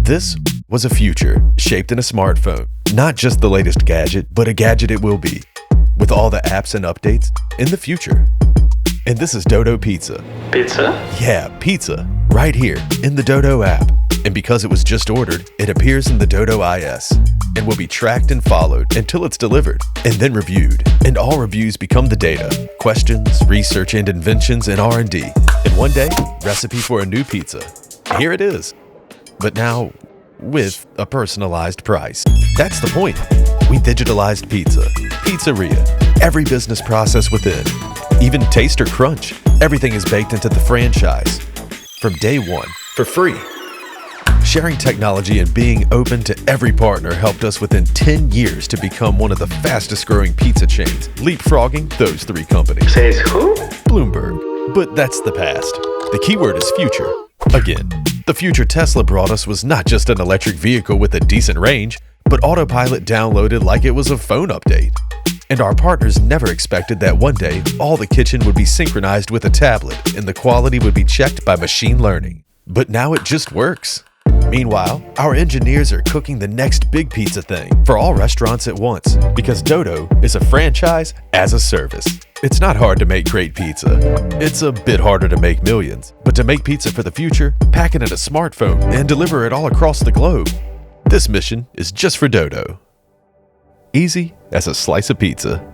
This was a future shaped in a smartphone. Not just the latest gadget, but a gadget it will be, with all the apps and updates in the future. And this is Dodo Pizza. Pizza? Yeah, pizza, right here in the Dodo app. And because it was just ordered, it appears in the Dodo IS and will be tracked and followed until it's delivered and then reviewed. And all reviews become the data, questions, research and inventions and R&D. And one day, recipe for a new pizza. Here it is. But now, with a personalized price. That's the point. We digitalized pizza, pizzeria, every business process within, even taste or crunch. Everything is baked into the franchise from day one for free. Sharing technology and being open to every partner helped us within 10 years to become one of the fastest growing pizza chains, leapfrogging those three companies. Says who? Bloomberg. But that's the past. The keyword is future. Again, the future Tesla brought us was not just an electric vehicle with a decent range, but autopilot downloaded like it was a phone update. And our partners never expected that one day all the kitchen would be synchronized with a tablet and the quality would be checked by machine learning. But now it just works. Meanwhile, our engineers are cooking the next big pizza thing for all restaurants at once, because Dodo is a franchise as a service. It's not hard to make great pizza. It's a bit harder to make millions, but to make pizza for the future, pack it in a smartphone, and deliver it all across the globe. This mission is just for Dodo. Easy as a slice of pizza.